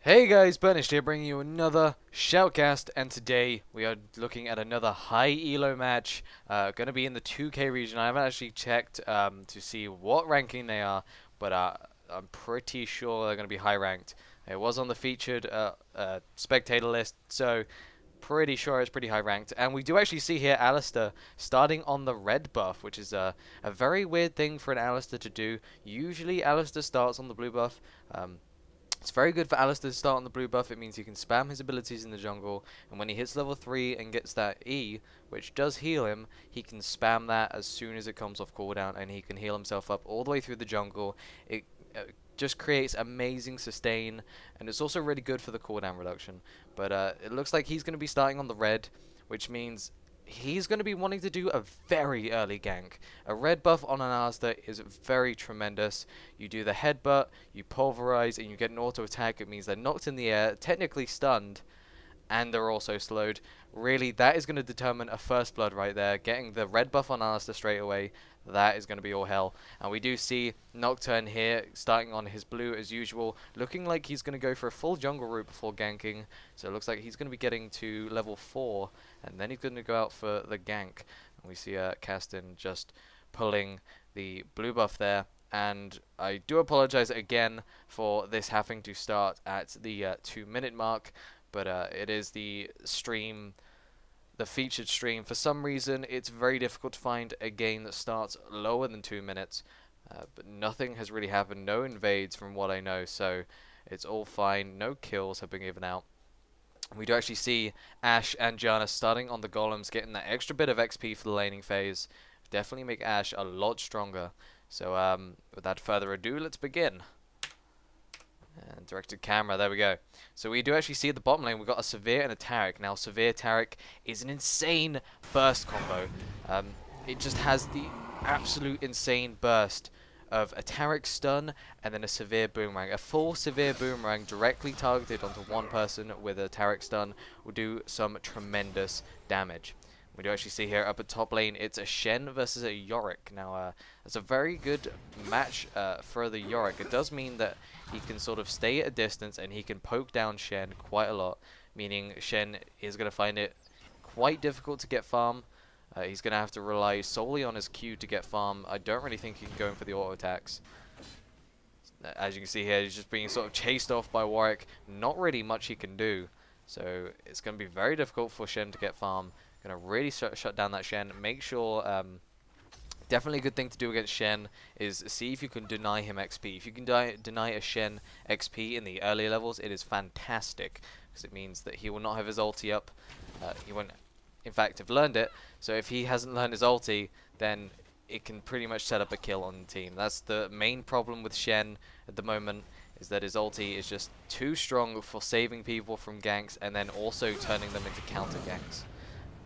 Hey guys, Burnished here bringing you another Shoutcast, and today we are looking at another high elo match. Going to be in the 2K region. I haven't actually checked to see what ranking they are, but I'm pretty sure they're going to be high ranked. It was on the featured spectator list, so pretty sure it's pretty high ranked. And we do actually see here Alistair starting on the red buff, which is a very weird thing for an Alistair to do. Usually Alistair starts on the blue buff. It's very good for Alistair to start on the blue buff. It means he can spam his abilities in the jungle, and when he hits level 3 and gets that E, which does heal him, he can spam that as soon as it comes off cooldown, and he can heal himself up all the way through the jungle. It just creates amazing sustain, and it's also really good for the cooldown reduction. But it looks like he's going to be starting on the red, which means he's going to be wanting to do a very early gank. A red buff on an Alistair is very tremendous. You do the headbutt, you pulverize, and you get an auto attack. It means they're knocked in the air, technically stunned, and they're also slowed. Really, that is going to determine a first blood right there. Getting the red buff on Alistair straight away, that is going to be all hell. And we do see Nocturne here starting on his blue as usual, looking like he's going to go for a full jungle route before ganking. So it looks like he's going to be getting to level 4, and then he's going to go out for the gank. And we see Kassadin just pulling the blue buff there. And I do apologize again for this having to start at the 2-minute mark, but it is the stream, the featured stream. For some reason, it's very difficult to find a game that starts lower than 2 minutes, but nothing has really happened. No invades from what I know, so it's all fine. No kills have been given out. We do actually see Ashe and Janna starting on the golems, getting that extra bit of XP for the laning phase. Definitely make Ashe a lot stronger. So without further ado, let's begin. And directed camera, there we go. So we do actually see at the bottom lane, we've got a Severe and a Taric. Now, Severe Taric is an insane burst combo. It just has the absolute insane burst of a Taric stun and then a Severe Boomerang. A full Severe Boomerang directly targeted onto one person with a Taric stun will do some tremendous damage. We do actually see here up at top lane, it's a Shen versus a Yorick. Now, it's a very good match for the Yorick. It does mean that he can sort of stay at a distance and he can poke down Shen quite a lot, meaning Shen is going to find it quite difficult to get farm. He's going to have to rely solely on his Q to get farm. I don't really think he can go in for the auto attacks. As you can see here, he's just being sort of chased off by Warwick. Not really much he can do. So it's going to be very difficult for Shen to get farm. Going to really shut down that Shen. Make sure, definitely a good thing to do against Shen is see if you can deny him XP. If you can deny a Shen XP in the earlier levels, it is fantastic, because it means that he will not have his ulti up. He won't, in fact, have learned it. So if he hasn't learned his ulti, then it can pretty much set up a kill on the team. That's the main problem with Shen at the moment, is that his ulti is just too strong for saving people from ganks and then also turning them into counter ganks.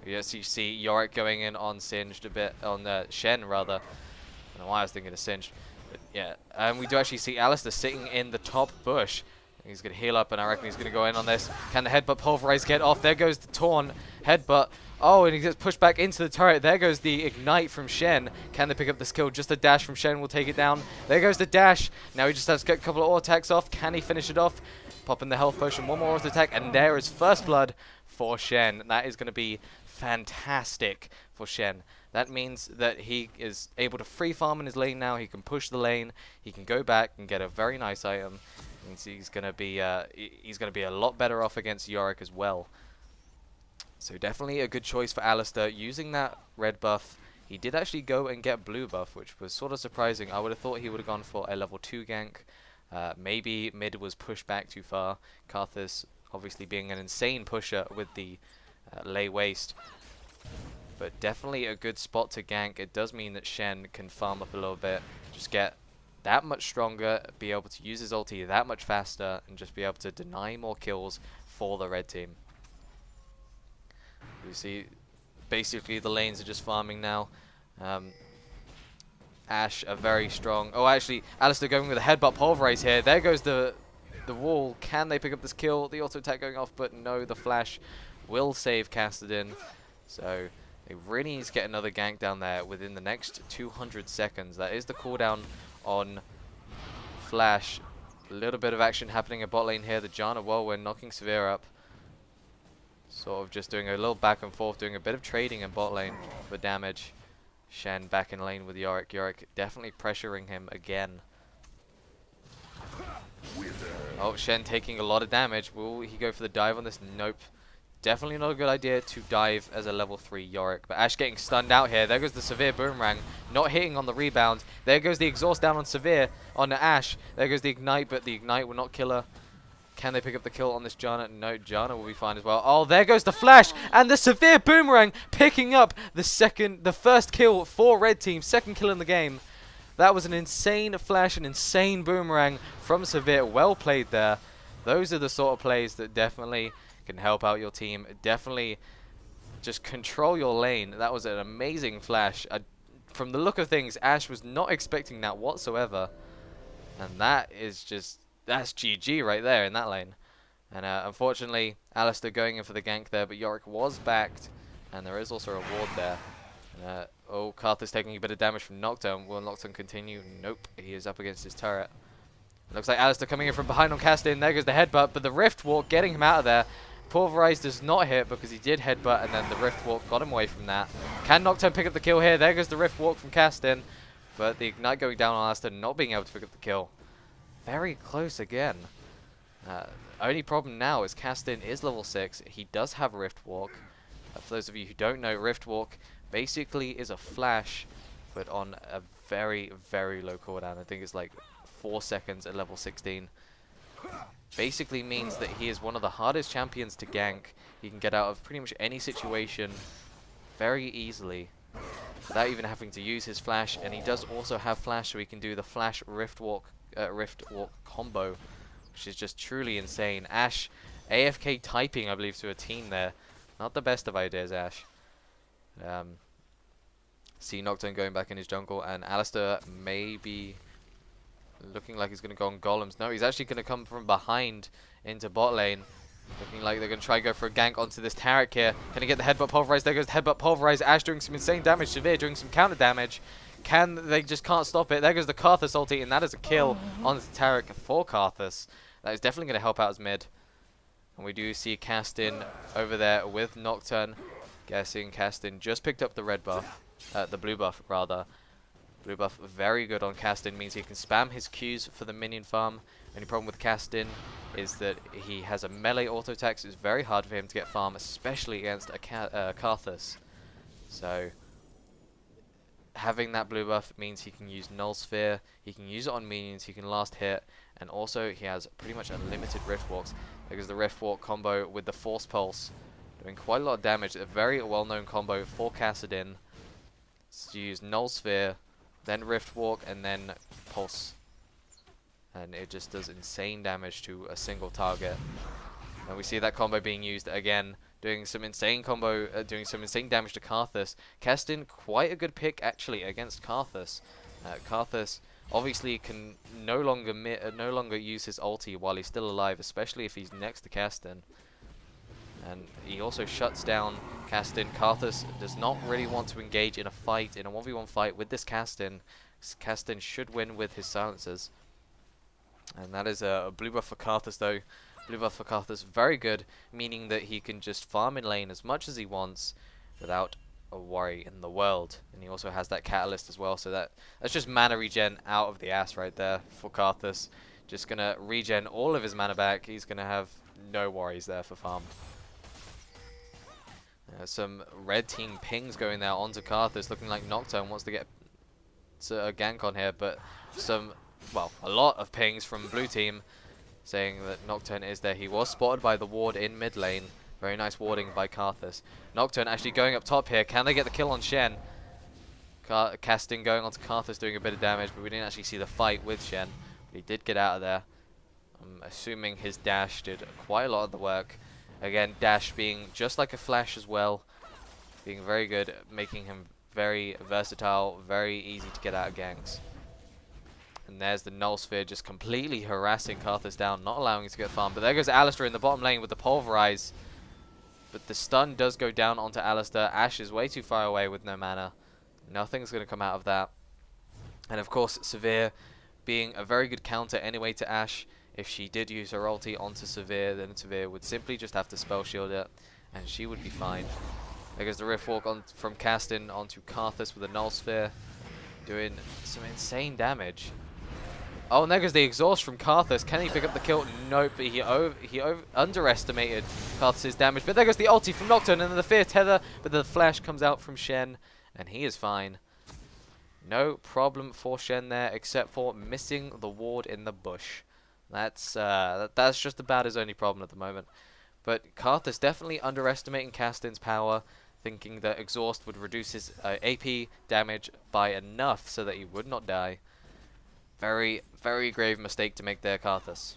Yes, you see Yorick going in on Singed a bit, on Shen rather. I don't know why I was thinking of Singed. But yeah, and we do actually see Alistair sitting in the top bush. He's going to heal up, and I reckon he's going to go in on this. Can the headbutt pulverize get off? There goes the taunt headbutt. Oh, and he gets pushed back into the turret. There goes the ignite from Shen. Can they pick up the skill? Just a dash from Shen will take it down. There goes the dash. Now he just has to get a couple of auto attacks off. Can he finish it off? Pop in the health potion. One more auto attack, and there is first blood for Shen. That is going to be fantastic for Shen. That means that he is able to free farm in his lane now. He can push the lane. He can go back and get a very nice item. Means he's going to be a lot better off against Yorick as well. So definitely a good choice for Alistair using that red buff. He did actually go and get blue buff, which was sort of surprising. I would have thought he would have gone for a level 2 gank. Maybe mid was pushed back too far. Karthus obviously being an insane pusher with the lay waste, but definitely a good spot to gank. It does mean that Shen can farm up a little bit, just get that much stronger, be able to use his ulti that much faster, and just be able to deny more kills for the red team. You see, basically the lanes are just farming now. Ashe are very strong. Oh, actually, Alistair going with a headbutt pulverize here. There goes the wall. Can they pick up this kill? The auto attack going off, but no, the flash will save Kassadin. So they really need to get another gank down there within the next 200 seconds. That is the cooldown on flash. A little bit of action happening at bot lane here. The Janna Whirlwind knocking Severe up. Sort of just doing a little back and forth, doing a bit of trading in bot lane for damage. Shen back in lane with Yorick. Yorick definitely pressuring him again. Oh, Shen taking a lot of damage. Will he go for the dive on this? Nope. Definitely not a good idea to dive as a level 3 Yorick. But Ashe getting stunned out here. There goes the Severe Boomerang. Not hitting on the rebound. There goes the exhaust down on Severe, on Ashe. There goes the Ignite, but the Ignite will not kill her. Can they pick up the kill on this Janna? No, Janna will be fine as well. Oh, there goes the flash, and the Severe Boomerang picking up the first kill for Red Team, second kill in the game. That was an insane flash, an insane boomerang from Severe. Well played there. Those are the sort of plays that definitely can help out your team. Definitely just control your lane. That was an amazing flash. From the look of things, Ashe was not expecting that whatsoever. And that is just... that's GG right there in that lane. And unfortunately, Alistar going in for the gank there, but Yorick was backed. And there is also a ward there. Oh, Karthus taking a bit of damage from Nocturne. Will Nocturne continue? Nope. He is up against his turret. Looks like Alistar coming in from behind on Kassadin. There goes the headbutt, but the Rift Walk getting him out of there. Pulverize does not hit because he did headbutt, and then the Rift Walk got him away from that. Can Nocturne pick up the kill here? There goes the Rift Walk from Kassadin. But the Ignite going down on Alistar, not being able to pick up the kill. Very close again. Only problem now is Kassadin is level 6. He does have Rift Walk. For those of you who don't know, Rift Walk basically is a flash, but on a very, very low cooldown. I think it's like 4 seconds at level 16. Basically means that he is one of the hardest champions to gank. He can get out of pretty much any situation very easily without even having to use his flash. And he does also have flash, so he can do the flash Rift Walk combo, which is just truly insane. Ashe AFK typing, I believe, to a team there. Not the best of ideas, Ashe. See Nocturne going back in his jungle, and Alistar maybe looking like he's going to go on golems. No, he's actually going to come from behind into bot lane. Looking like they're going to try and go for a gank onto this Taric here. Can he get the headbutt pulverize? There goes the headbutt pulverize. Ashe doing some insane damage. Severe doing some counter damage. They just can't stop it. There goes the Karthus ulti, and that is a kill on the Taric for Karthus. That is definitely going to help out his mid. And we do see Kassadin over there with Nocturne. Guessing Kassadin just picked up the red buff. The blue buff, rather. Blue buff very good on Kassadin, means he can spam his Qs for the minion farm. Only problem with Kassadin is that he has a melee auto attack, so it's very hard for him to get farm, especially against a Karthus. So having that blue buff means he can use Null Sphere, he can use it on minions, he can last hit, and also he has pretty much unlimited Rift Walks, because the Rift Walk combo with the Force Pulse doing quite a lot of damage. A very well-known combo for Kassadin. So you use Null Sphere, then Rift Walk, and then Pulse. And it just does insane damage to a single target. And we see that combo being used again, doing some insane damage to Karthus. Kassadin, quite a good pick actually against Karthus. Karthus obviously can no longer use his ulti while he's still alive, especially if he's next to Kassadin. And he also shuts down Kassadin. Karthus does not really want to engage in a fight, in a 1v1 fight with this Kassadin. Kassadin should win with his silencers. And that is a blue buff for Karthus though. Blue buff for Karthus, very good, meaning that he can just farm in lane as much as he wants without a worry in the world. And he also has that catalyst as well, so that's just mana regen out of the ass right there for Karthus. Just gonna regen all of his mana back. He's gonna have no worries there for farm. Some red team pings going there onto Karthus, looking like Nocturne wants to get a gank on here, but a lot of pings from blue team saying that Nocturne is there. He was spotted by the ward in mid lane. Very nice warding by Karthus. Nocturne actually going up top here. Can they get the kill on Shen? Kassadin going onto Karthus doing a bit of damage, but we didn't actually see the fight with Shen. But he did get out of there. I'm assuming his dash did quite a lot of the work. Again, dash being just like a flash as well. Being very good, making him very versatile, very easy to get out of ganks. And there's the Null Sphere just completely harassing Karthus down, not allowing him to get farm. But there goes Alistar in the bottom lane with the Pulverize. But the stun does go down onto Alistar. Ashe is way too far away with no mana. Nothing's going to come out of that. And of course, Severe being a very good counter anyway to Ashe. if she did use her ulti onto Severe, then Severe would simply just have to spell shield it, and she would be fine. There goes the Rift Walk on from Kassadin onto Karthus with a Null Sphere, doing some insane damage. Oh, and there goes the exhaust from Karthus. Can he pick up the kill? Nope, but he underestimated Karthus's damage. But there goes the ulti from Nocturne, and then the Fear Tether, but the flash comes out from Shen, and he is fine. No problem for Shen there, except for missing the ward in the bush. That's just about his only problem at the moment. But Karthus definitely underestimating Kassadin's power, thinking that exhaust would reduce his AP damage by enough so that he would not die. Very, very grave mistake to make there, Karthus.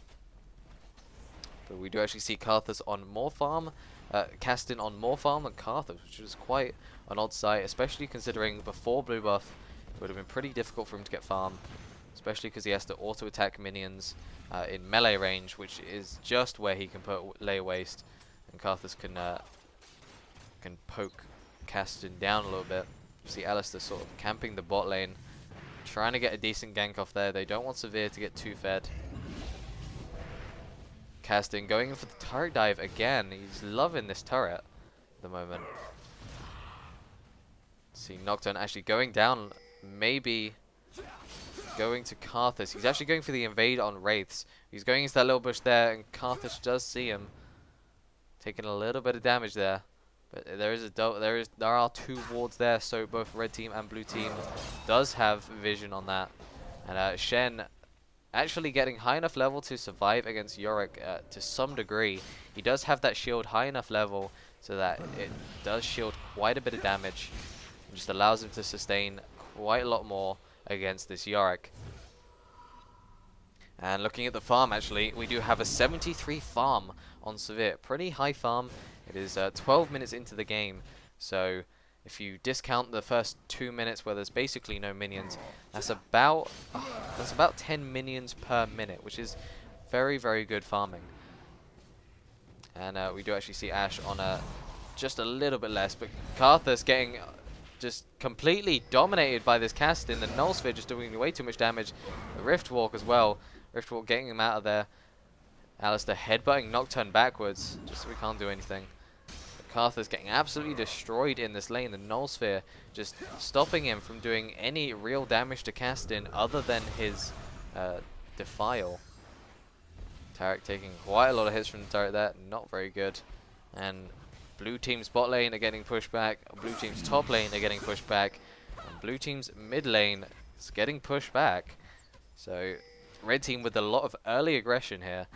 But we do actually see Karthus on more farm, Kassadin on more farm than Karthus, which is quite an odd sight, especially considering before blue buff, it would have been pretty difficult for him to get farm, especially because he has to auto-attack minions in melee range, which is just where he can put Layer Waste, and Karthus can poke Kassadin down a little bit. You see Alistar sort of camping the bot lane, trying to get a decent gank off there. They don't want Severe to get too fed. Kassadin going in for the turret dive again. He's loving this turret at the moment. See Nocturne actually going down, maybe going to Karthus. He's actually going for the invade on Wraiths. He's going into that little bush there, and Karthus does see him, taking a little bit of damage there. But there are two wards there, so both red team and blue team does have vision on that. And Shen actually getting high enough level to survive against Yorick to some degree. He does have that shield high enough level so that it does shield quite a bit of damage. It just allows him to sustain quite a lot more against this Yorick. And looking at the farm, actually, we do have a 73 farm on Severe. Pretty high farm. It is 12 minutes into the game, so if you discount the first 2 minutes where there's basically no minions, that's about 10 minions per minute, which is very, very good farming. And we do actually see Ashe on just a little bit less, but Karthus getting just completely dominated by this Kassadin. The Null Sphere just doing way too much damage. The Rift Walk as well. Rift Walk getting him out of there. Alistar headbutting Nocturne backwards, just so we can't do anything. Karthus getting absolutely destroyed in this lane. The Null Sphere just stopping him from doing any real damage to Kassadin other than his Defile. Taric taking quite a lot of hits from the turret there. Not very good. And blue team's bot lane are getting pushed back. Blue team's top lane are getting pushed back. And blue team's mid lane is getting pushed back. So red team with a lot of early aggression here.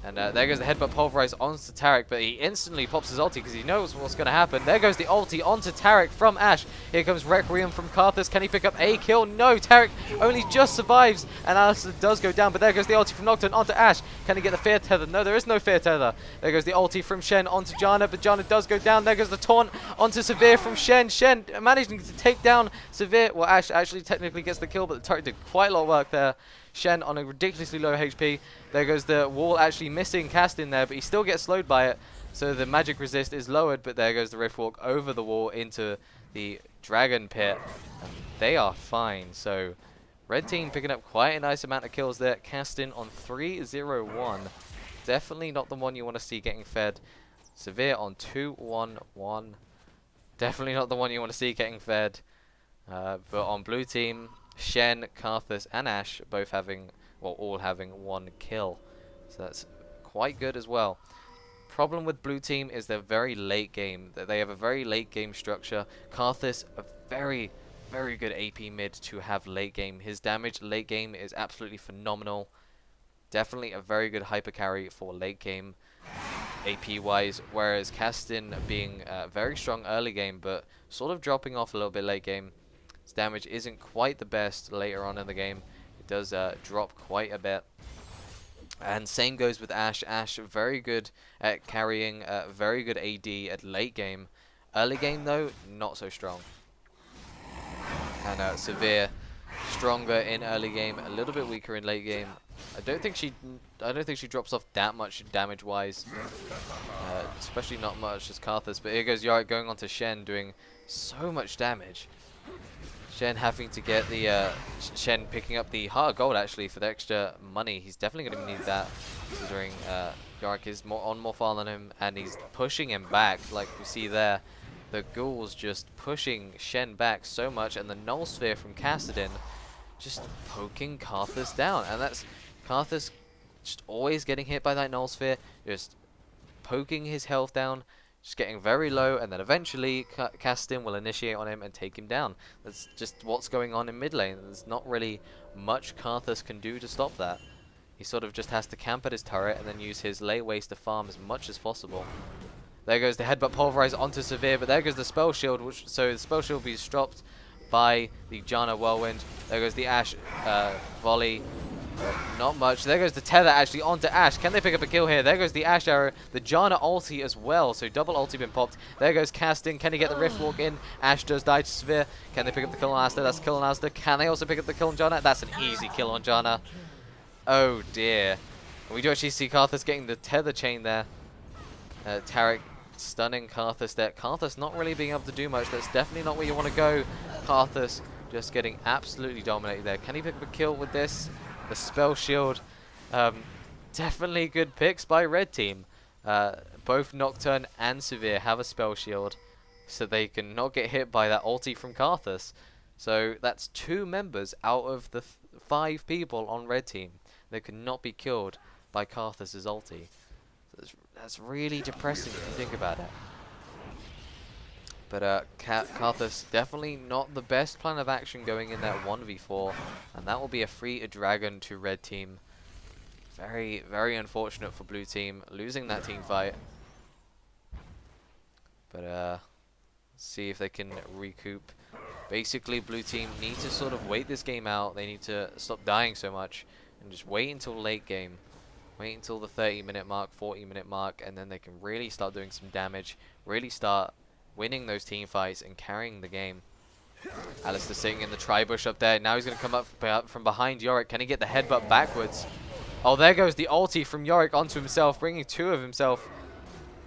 And there goes the headbutt pulverize onto Taric, but he instantly pops his ulti because he knows what's going to happen. There goes the ulti onto Taric from Ashe. Here comes Requiem from Karthus. Can he pick up a kill? No, Taric only just survives, and Alistar does go down, but there goes the ulti from Nocturne onto Ashe. Can he get the Fear Tether? No, there is no Fear Tether. There goes the ulti from Shen onto Janna, but Janna does go down. There goes the taunt onto Severe from Shen. Shen managing to take down Severe. Well, Ashe actually technically gets the kill, but the turret did quite a lot of work there. Shen on a ridiculously low HP. There goes the wall actually missing Kassadin there, but he still gets slowed by it. So the magic resist is lowered, but there goes the Rift Walk over the wall into the Dragon Pit. And they are fine. So red team picking up quite a nice amount of kills there. Kassadin on 3-0-1. Definitely not the one you want to see getting fed. Severe on 2-1-1. Definitely not the one you want to see getting fed. But on blue team, Shen, Karthus, and Ashe both having, well, all having 1 kill. So that's quite good as well. Problem with blue team is they're very late game. They have a very late game structure. Karthus, a very, very good AP mid to have late game. His damage late game is absolutely phenomenal. Definitely a very good hyper carry for late game AP wise. Whereas Kassadin being very strong early game, but sort of dropping off a little bit late game. His damage isn't quite the best later on in the game. It does drop quite a bit. And same goes with Ashe. Ashe very good at carrying, very good AD at late game. Early game though, not so strong. And Severe stronger in early game, a little bit weaker in late game. I don't think she drops off that much damage wise. Especially not much as Karthus. But here goes Yorick going on to Shen, doing so much damage. Shen having to get the Shen picking up the heart of gold actually for the extra money. He's definitely going to need that, considering Yorick is more far than him, and he's pushing him back like we see there. The ghouls just pushing Shen back so much, and the null sphere from Kassadin just poking Karthus down, and that's Karthus just always getting hit by that null sphere, just poking his health down, just getting very low, and then eventually Kassadin will initiate on him and take him down. That's just what's going on in mid lane. There's not really much Karthus can do to stop that. He sort of just has to camp at his turret and then use his late waste to farm as much as possible. There goes the headbutt pulverize onto Severe, but there goes the spell shield, so the spell shield will be stopped by the Janna Whirlwind. There goes the Ashe volley. Not much. There goes the tether actually onto Ashe. Can they pick up a kill here? There goes the Ashe arrow. The Janna ulti as well. So double ulti been popped. There goes Kassadin. Can he get the Rift Walk in? Ashe does die to Severe. Can they pick up the kill on Asta? That's a kill on Asta. Can they also pick up the kill on Janna? That's an easy kill on Janna. Oh dear. We do actually see Karthus getting the tether chain there. Taric stunning Karthus there. Karthus not really being able to do much. That's definitely not where you want to go. Karthus just getting absolutely dominated there. Can he pick up a kill with this? The spell shield. Definitely good picks by red team. Both Nocturne and Severe have a spell shield, so they can not get hit by that ulti from Karthus. So that's 2 members out of the 5 people on red team that could not be killed by Karthus' ulti. So that's really depressing if you think about it. But Karthus definitely not the best plan of action going in that 1v4, and that will be a free dragon to red team. Very, very unfortunate for blue team, losing that team fight. But let's see if they can recoup. Basically, blue team need to sort of wait this game out. They need to stop dying so much and just wait until late game. Wait until the 30-minute mark, 40-minute mark, and then they can really start doing some damage, really start winning those team fights and carrying the game. Alistair sitting in the tri-bush up there. Now he's going to come up from behind Yorick. Can he get the headbutt backwards? Oh, there goes the ulti from Yorick onto himself, bringing 2 of himself,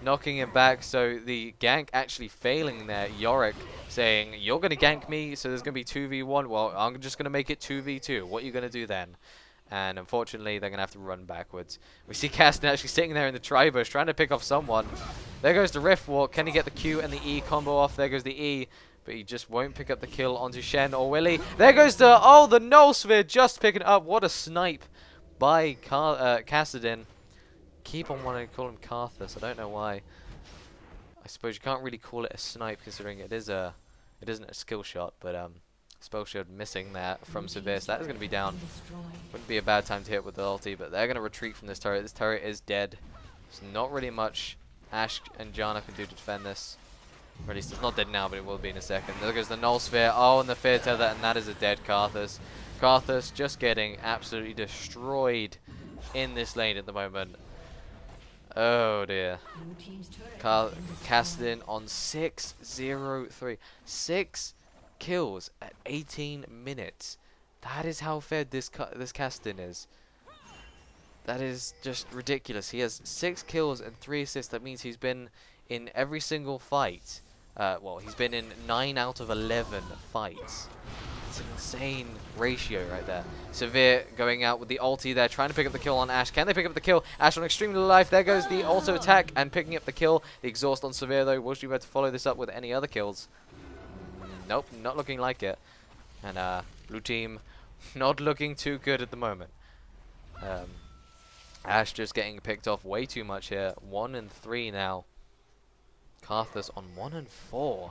knocking him back. So the gank actually failing there. Yorick saying, you're going to gank me, so there's going to be 2v1. Well, I'm just going to make it 2v2. What are you going to do then? And unfortunately, they're going to have to run backwards. We see Kassadin actually sitting there in the tri-bush, trying to pick off someone. There goes the Rift Walk. Can he get the Q and the E combo off? There goes the E, but he just won't pick up the kill onto Shen or Willy. There goes the, oh, the Null Sphere just picking it up. What a snipe by Kassadin. Keep on wanting to call him Karthus. I don't know why. I suppose you can't really call it a snipe, considering it isn't a skill shot, but spell shield missing there from Severe, so that is going to be down. Wouldn't be a bad time to hit with the ulti, but they're going to retreat from this turret. This turret is dead. There's not really much Ashe and Janna can do to defend this. Or at least it's not dead now, but it will be in a second. There goes the Null Sphere. Oh, and the Fear Tether, and that is a dead Karthus. Karthus just getting absolutely destroyed in this lane at the moment. Oh dear. Kassadin on 6-0-3. 6 kills at 18 minutes. That is how fed this Kassadin is. That is just ridiculous. He has 6 kills and 3 assists. That means he's been in every single fight. Well, he's been in 9 out of 11 fights. It's an insane ratio right there. Severe going out with the ulti there, trying to pick up the kill on Ashe. Can they pick up the kill? Ashe on extremely low life. There goes the auto attack and picking up the kill. The exhaust on Severe though. Will she be able to follow this up with any other kills? Nope, not looking like it. And blue team not looking too good at the moment. Ashe just getting picked off way too much here. 1 and 3 now. Karthus on 1 and 4.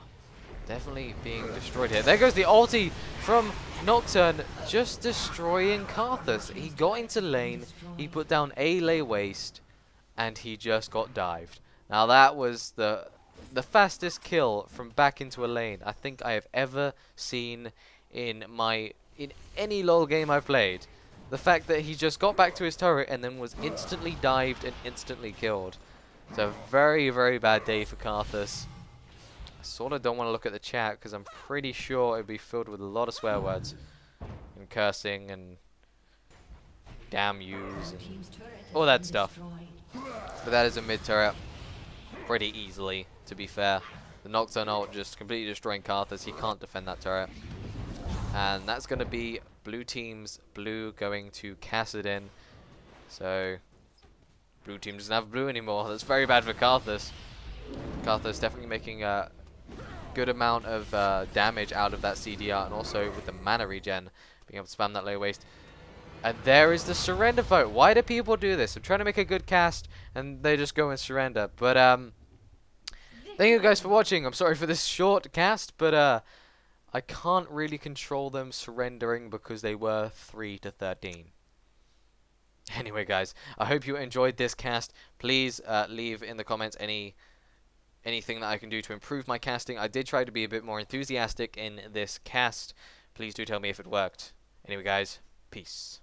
Definitely being destroyed here. There goes the ulti from Nocturne, just destroying Karthus. He got into lane, he put down a lay waste, and he just got dived. Now that was the fastest kill from back into a lane I think I have ever seen in any LoL game I've played. The fact that he just got back to his turret and then was instantly dived and instantly killed. It's a very, very bad day for Karthus. I sort of don't want to look at the chat because I'm pretty sure it'd be filled with a lot of swear words and cursing and damn yous and all that stuff. But that is a mid turret pretty easily, to be fair. The Nocturne ult just completely destroying Karthus. He can't defend that turret. And that's going to be blue team's blue going to Kassadin. So, blue team doesn't have blue anymore. That's very bad for Karthus. Karthus definitely making a good amount of damage out of that CDR, and also with the mana regen, being able to spam that low waste. And there is the surrender vote. Why do people do this? I'm trying to make a good cast, and they just go and surrender. But thank you guys for watching. I'm sorry for this short cast, but I can't really control them surrendering because they were 3-13. Anyway, guys, I hope you enjoyed this cast. Please leave in the comments anything that I can do to improve my casting. I did try to be a bit more enthusiastic in this cast. Please do tell me if it worked. Anyway, guys, peace.